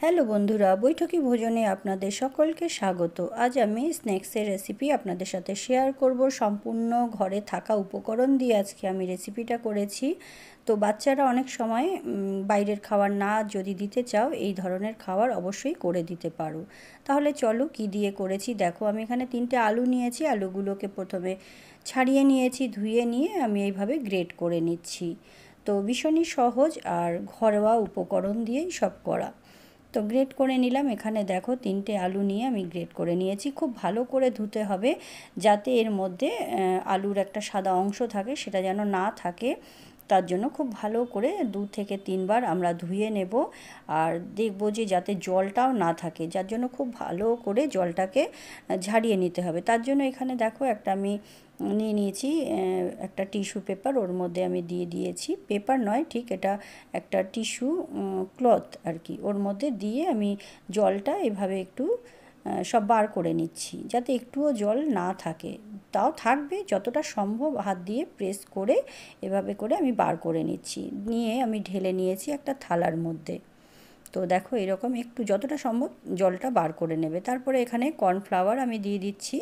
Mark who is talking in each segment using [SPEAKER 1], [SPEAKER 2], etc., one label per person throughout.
[SPEAKER 1] Hello বন্ধুরা, বৈঠকি ভোজনে আপনাদের সকলকে স্বাগত। আজ আমি স্ন্যাক্সের রেসিপি আপনাদের সাথে শেয়ার করব। সম্পূর্ণ ঘরে থাকা উপকরণ দিয়ে আজকে আমি রেসিপিটা করেছি। তো বাচ্চারা অনেক সময় বাইরের খাবার না যদি দিতে চাও, এই ধরনের খাবার অবশ্যই করে দিতে পারো। তাহলে চলো কি দিয়ে করেছি দেখো। আমি এখানে 3টে আলু নিয়েছি। আলুগুলোকে প্রথমে ছাড়িয়ে নিয়েছি, ধুয়ে নিয়ে আমি এইভাবে গ্রেট করে নিচ্ছি। তো ভীষণই সহজ আর ঘরোয়া উপকরণ দিয়েই সব করা। তো গ্রেট করে নিলাম। এখানে দেখো 3টে আলু নিয়ে আমি গ্রেট করে নিয়েছি। খুব ভালো করে ধুতে হবে, যাতে এর মধ্যে আলুর একটা সাদা অংশ থাকে সেটা যেন না থাকে। তার জন্য খুব ভালো করে 2 থেকে 3 বার আমরা ধুয়ে নেব। আর দেখব যে যাতে জলটাও না থাকে, যার জন্য খুব ভালো করে জলটাকে ঝাড়িয়ে নিতে হবে। তার জন্য এখানে দেখো একটা আমি নিয়ে নিয়েছি একটা টিস্যু পেপার, ওর মধ্যে আমি দিয়ে দিয়েছি, পেপার নয় ঠিক এটা একটা টিস্যু ক্লথ আর কি, ওর মধ্যে দিয়ে আমি জলটা এভাবে একটু সব বার করে নিচ্ছি, যাতে একটুও জল না থাকে। তাও থাকবে, যতটা সম্ভব হাত দিয়ে প্রেস করে এভাবে করে আমি বার করে নিচ্ছি। নিয়ে আমি ঢেলে নিয়েছি একটা থালার মধ্যে। তো দেখো এরকম একটু যতটা সম্ভব জলটা বার করে নেবে। তারপরে এখানে কর্নফ্লাওয়ার আমি দিয়ে দিচ্ছি।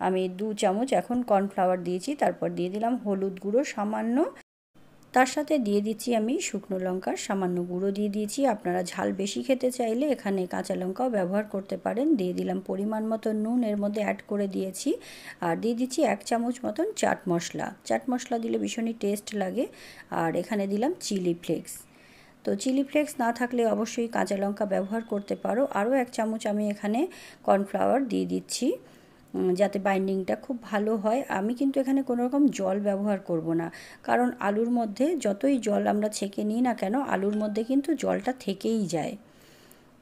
[SPEAKER 1] আমি 2 চামচ এখন কর্নফ্লাওয়ার দিয়েছি। তারপর দিয়ে দিলাম হলুদ গুঁড়ো সামান্য, তার সাথে দিয়ে দিচ্ছি আমি শুকনো লঙ্কার সামান্য গুঁড়ো দিয়ে দিয়েছি। আপনারা ঝাল বেশি খেতে চাইলে এখানে কাঁচা লঙ্কাও ব্যবহার করতে পারেন। দিয়ে দিলাম পরিমাণ মতো নুন, এর মধ্যে অ্যাড করে দিয়েছি। আর দিয়ে দিচ্ছি 1 চামচ মতন চাট মশলা। চাট মশলা দিলে ভীষণই টেস্ট লাগে। আর এখানে দিলাম চিলি ফ্লেক্স। তো চিলি ফ্লেক্স না থাকলে অবশ্যই কাঁচা লঙ্কা ব্যবহার করতে পারো। আরও 1 চামচ আমি এখানে কর্নফ্লাওয়ার দিয়ে দিচ্ছি, যাতে বাইন্ডিংটা খুব ভালো হয়। আমি কিন্তু এখানে কোনো রকম জল ব্যবহার করব না, কারণ আলুর মধ্যে যতই জল আমরা ছেঁকে নিই না কেন, আলুর মধ্যে কিন্তু জলটা থেকেই যায়।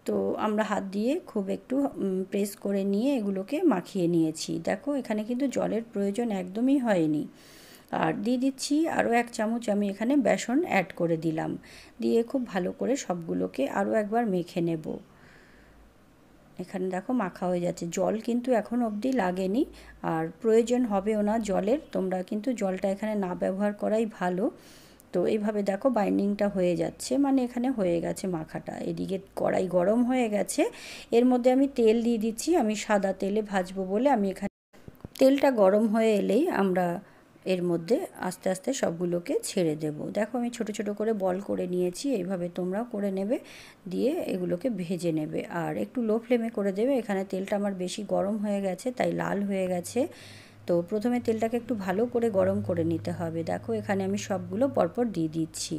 [SPEAKER 1] তো আমরা হাত দিয়ে খুব একটু প্রেস করে নিয়ে এগুলোকে মাখিয়ে নিয়েছি। দেখো এখানে কিন্তু জলের প্রয়োজন একদমই হয়নি। আর দিয়ে দিচ্ছি আরও 1 চামচ আমি এখানে বেসন অ্যাড করে দিলাম। দিয়ে খুব ভালো করে সবগুলোকে আরও একবার মেখে নেব। এখানে দেখো মাখা হয়ে যাচ্ছে, জল কিন্তু এখন অবধি লাগেনি আর প্রয়োজন হবেও না জলের। তোমরা কিন্তু জলটা এখানে না ব্যবহার করাই ভালো। তো এইভাবে দেখো বাইন্ডিংটা হয়ে যাচ্ছে, মানে এখানে হয়ে গেছে মাখাটা। এদিকে কড়াই গরম হয়ে গেছে, এর মধ্যে আমি তেল দিয়ে দিচ্ছি। আমি সাদা তেলে ভাজবো বলে আমি এখানে তেলটা গরম হয়ে এলেই আমরা এর মধ্যে আস্তে আস্তে সবগুলোকে ছেড়ে দেব। দেখো আমি ছোট ছোট করে বল করে নিয়েছি, এইভাবে তোমরাও করে নেবে। দিয়ে এগুলোকে ভেজে নেবে আর একটু লো ফ্লেমে করে দেবে। এখানে তেলটা আমার বেশি গরম হয়ে গেছে, তাই লাল হয়ে গেছে। তো প্রথমে তেলটাকে একটু ভালো করে গরম করে নিতে হবে। দেখো এখানে আমি সবগুলো পরপর দিয়ে দিচ্ছি।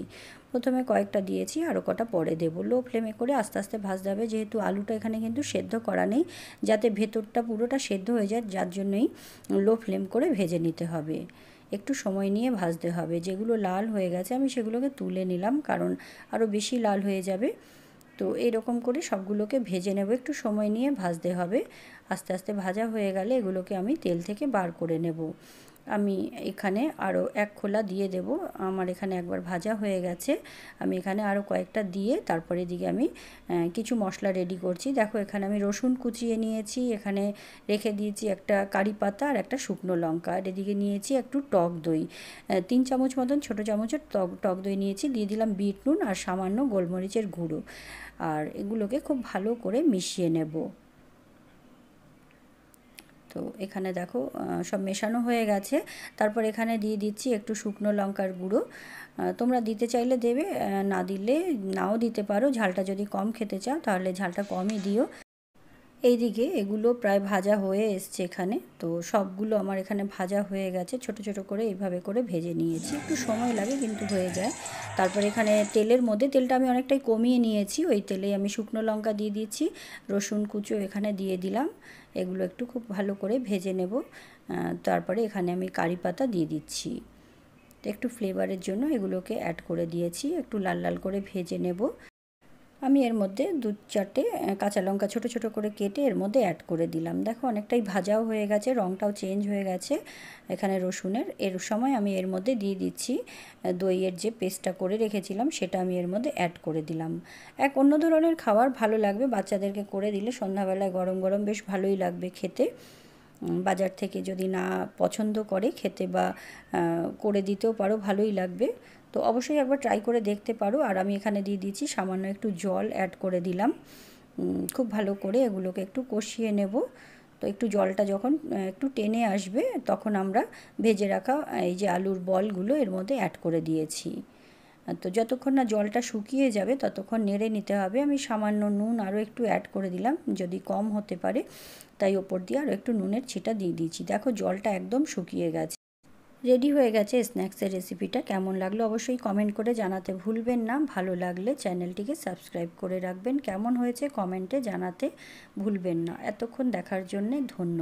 [SPEAKER 1] প্রথমে কয়েকটা দিয়েছি, আরও কটা পরে দেব। লো ফ্লেমে করে আস্তে আস্তে ভাজতে হবে, যেহেতু আলুটা এখানে কিন্তু সেদ্ধ করা নেই, যাতে ভেতরটা পুরোটা সেদ্ধ হয়ে যায়, যার জন্যই লো ফ্লেম করে ভেজে নিতে হবে। একটু সময় নিয়ে ভাজতে হবে। যেগুলো লাল হয়ে গেছে আমি সেগুলোকে তুলে নিলাম, কারণ আরও বেশি লাল হয়ে যাবে। তো এরকম করে সবগুলোকে ভেজে নেব, একটু সময় নিয়ে ভাজতে হবে। আস্তে আস্তে ভাজা হয়ে গেলে এগুলোকে আমি তেল থেকে বার করে নেব। আমি এখানে আরও 1 খোলা দিয়ে দেব। আমার এখানে একবার ভাজা হয়ে গেছে, আমি এখানে আরও কয়েকটা দিয়ে তারপরে এদিকে আমি কিছু মশলা রেডি করছি। দেখো এখানে আমি রসুন কুচিয়ে নিয়েছি, এখানে রেখে দিয়েছি একটা কারি পাতা আর একটা শুকনো লঙ্কা। আর এদিকে নিয়েছি একটু টক দই, 3 চামচ মতন ছোটো চামচের টক দই নিয়েছি। দিয়ে দিলাম বিট নুন আর সামান্য গোলমরিচের গুঁড়ো। আর এগুলোকে খুব ভালো করে মিশিয়ে নেব। তো এখানে দেখো সব মেশানো হয়ে গেছে। তারপর এখানে দিয়ে দিচ্ছি একটু শুকনো লঙ্কার গুঁড়ো। তোমরা দিতে চাইলে দেবে, না দিলে নাও দিতে পারো। ঝালটা যদি কম খেতে চাও তাহলে ঝালটা কমই দিও। এইদিকে এগুলো প্রায় ভাজা হয়ে এসছে এখানে। তো সবগুলো আমার এখানে ভাজা হয়ে গেছে, ছোট ছোট করে এইভাবে করে ভেজে নিয়েছি। একটু সময় লাগে কিন্তু হয়ে যায়। তারপর এখানে তেলের মধ্যে, তেলটা আমি অনেকটাই কমিয়ে নিয়েছি, ওই তেলেই আমি শুকনো লঙ্কা দিয়ে দিচ্ছি, রসুন কুচো এখানে দিয়ে দিলাম। এগুলো একটু খুব ভালো করে ভেজে নেব। তারপরে এখানে আমি কারি পাতা দিয়ে দিচ্ছি। তো একটু ফ্লেভারের জন্য এগুলোকে অ্যাড করে দিয়েছি, একটু লাল লাল করে ভেজে নেব। আমি এর মধ্যে 2-4টে কাঁচা লঙ্কা ছোটো ছোটো করে কেটে এর মধ্যে অ্যাড করে দিলাম। দেখো অনেকটাই ভাজাও হয়ে গেছে, রঙটাও চেঞ্জ হয়ে গেছে এখানে রসুনের। এর সময় আমি এর মধ্যে দিয়ে দিচ্ছি দইয়ের যে পেস্টটা করে রেখেছিলাম, সেটা আমি এর মধ্যে অ্যাড করে দিলাম। এক অন্য ধরনের খাবার, ভালো লাগবে বাচ্চাদেরকে করে দিলে সন্ধ্যাবেলায় গরম গরম বেশ ভালোই লাগবে খেতে। বাজার থেকে যদি না পছন্দ করে খেতে, বা করে দিতেও পারো, ভালোই লাগবে। তো অবশ্যই একবার ট্রাই করে দেখতে পারো। আর আমি এখানে দিয়ে দিয়েছি সামান্য একটু জল অ্যাড করে দিলাম, খুব ভালো করে এগুলোকে একটু কষিয়ে নেব। তো একটু জলটা যখন একটু টেনে আসবে তখন আমরা ভেজে রাখা এই যে আলুর বলগুলো এর মধ্যে অ্যাড করে দিয়েছি। তো যতক্ষণ না জলটা শুকিয়ে যাবে ততক্ষণ নেড়ে নিতে হবে। আমি সামান্য নুন আরও একটু অ্যাড করে দিলাম, যদি কম হতে পারে তাই ওপর দিয়ে আরও একটু নুনের ছিটা দিয়ে দিয়েছি। দেখো জলটা একদম শুকিয়ে গেছে। রেডি হয়ে গেছে স্ন্যাক্সের রেসিপিটা। কেমন লাগলো অবশ্যই কমেন্ট করে জানাতে ভুলবেন না। ভালো লাগলে চ্যানেলটিকে সাবস্ক্রাইব করে রাখবেন। কেমন হয়েছে কমেন্টে জানাতে ভুলবেন না। এতক্ষণ দেখার জন্যে ধন্যবাদ।